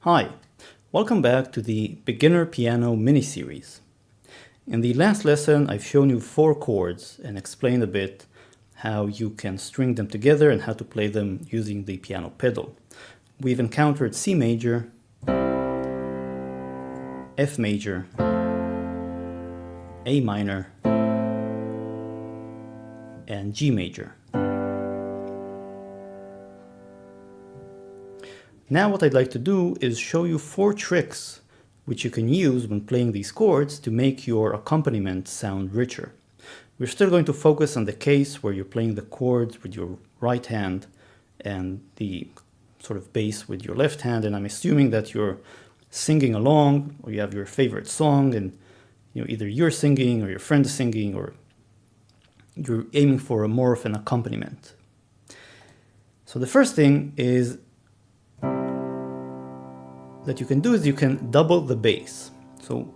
Hi, welcome back to the Beginner Piano mini-series. In the last lesson, I've shown you 4 chords and explained a bit how you can string them together and how to play them using the piano pedal. We've encountered C major, F major, A minor, and G major. Now what I'd like to do is show you 4 tricks which you can use when playing these chords to make your accompaniment sound richer. We're still going to focus on the case where you're playing the chords with your right hand and the sort of bass with your left hand, and I'm assuming that you're singing along or you have your favorite song and either you're singing or your friend is singing or you're aiming for more of an accompaniment. So the first thing is that you can do is you can double the bass. So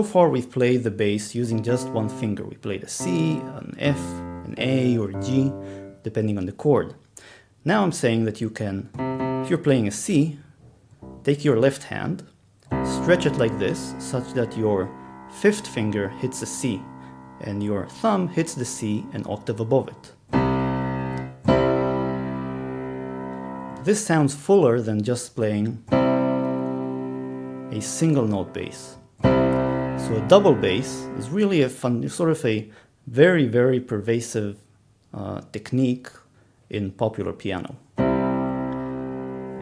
far we've played the bass using just one finger. We played a C, an F, an A, or a G, depending on the chord. Now I'm saying that you can, if you're playing a C, take your left hand, stretch it like this, such that your 5th finger hits a C, and your thumb hits the C an octave above it. This sounds fuller than just playing a single note bass. So a double bass is really a fun, sort of a very, very pervasive technique in popular piano.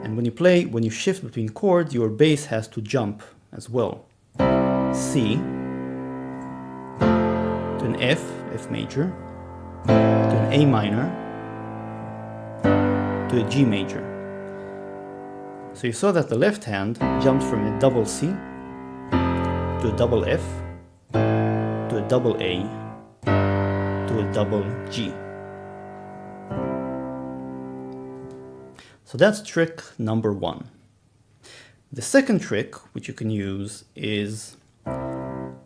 And when you shift between chords, your bass has to jump as well. C to an F, F major, to an A minor, to a G major. So you saw that the left hand jumped from a double C to a double F to a double A to a double G. So that's trick number 1. The second trick which you can use is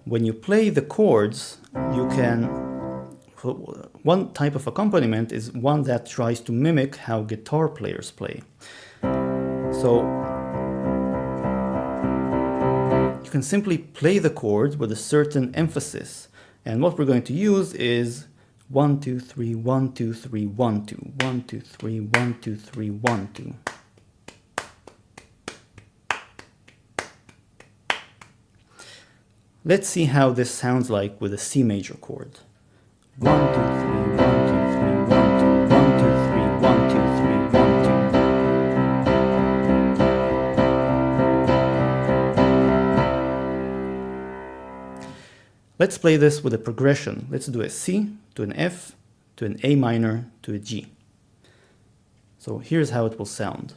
when you play the chords, you can, one type of accompaniment is one that tries to mimic how guitar players play. So you can simply play the chords with a certain emphasis, and what we're going to use is 1 2 3 1 2 3 1 2 1 2 3 1 2 3 1 2. Let's see how this sounds like with a C major chord. 1 2 3 1 2 3 1 2 1 2 3 1 2 3 1 2. Let's play this with a progression. Let's do a C to an F to an A minor to a G. So here's how it will sound.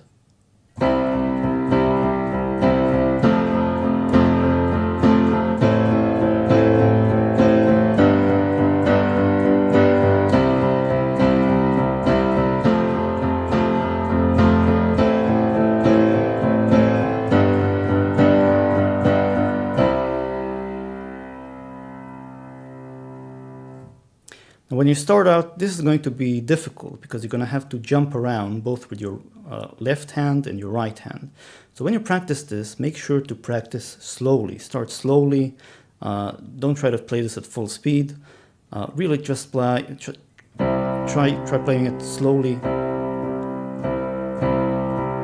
When you start out, this is going to be difficult because you're going to have to jump around both with your left hand and your right hand. So when you practice this, make sure to practice slowly. Start slowly. Don't try to play this at full speed. Really just try playing it slowly,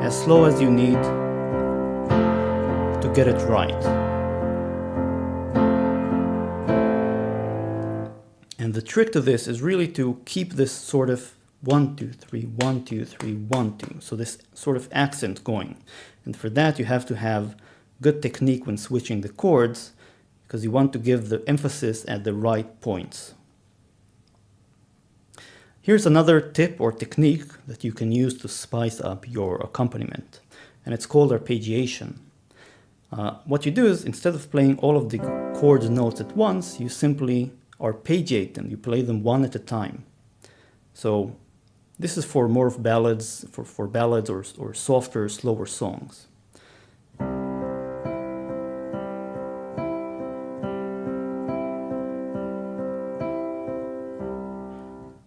as slow as you need to get it right. And the trick to this is really to keep this sort of 1 2 3 1 2 3 1 2. So this sort of accent going. And for that you have to have good technique when switching the chords, because you want to give the emphasis at the right points. Here's another tip or technique that you can use to spice up your accompaniment, and it's called arpeggiation. What you do is, instead of playing all of the chords notes at once, you simply arpeggiate them. You play them one at a time. So this is for more of ballads, for ballads or softer, slower songs.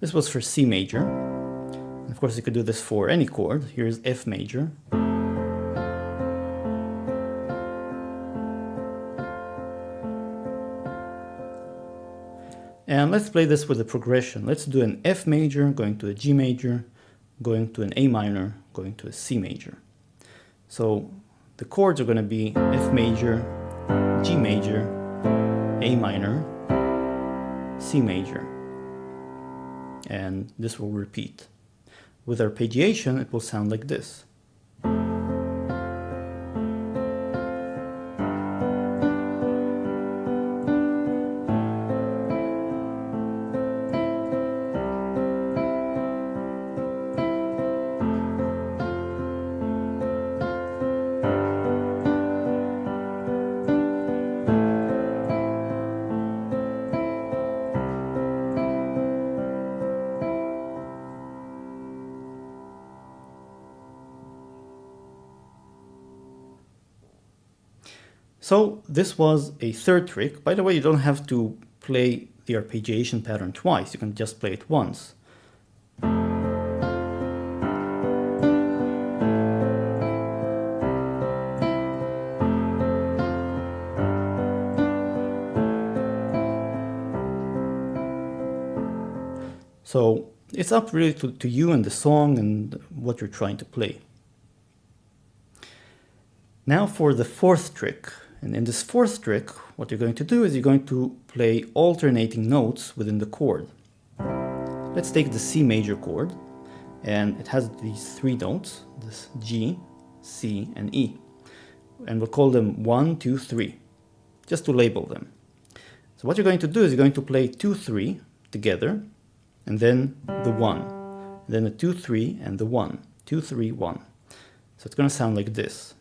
This was for C major. And of course, you could do this for any chord. Here's F major. And let's play this with a progression. Let's do an F major, going to a G major, going to an A minor, going to a C major. So the chords are going to be F major, G major, A minor, C major. And this will repeat. With arpeggiation, it will sound like this. So this was a third trick. By the way, you don't have to play the arpeggiation pattern twice. You can just play it once. So it's up really to you and the song and what you're trying to play. Now for the fourth trick. And in this fourth trick, what you're going to do is you're going to play alternating notes within the chord. Let's take the C major chord, and it has these three notes, this G, C, and E. And we'll call them 1, 2, 3, just to label them. So what you're going to do is you're going to play 2, 3 together, and then the 1, and then the 2, 3, and the 1, 2, 3, 1. So it's going to sound like this.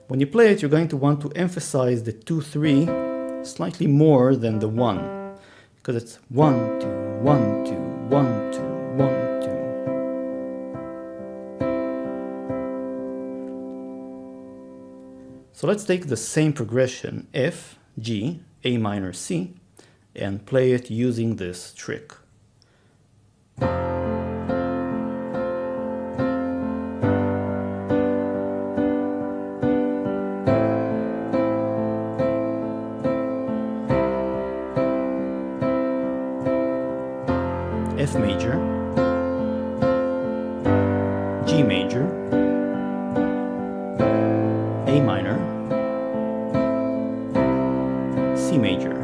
When you play it, you're going to want to emphasize the 2, 3 slightly more than the 1, because it's 1, 2, 1, 2, 1, 2, 1, 2. So let's take the same progression, F, G, A minor, C, and play it using this trick. F major, G major, A minor, C major.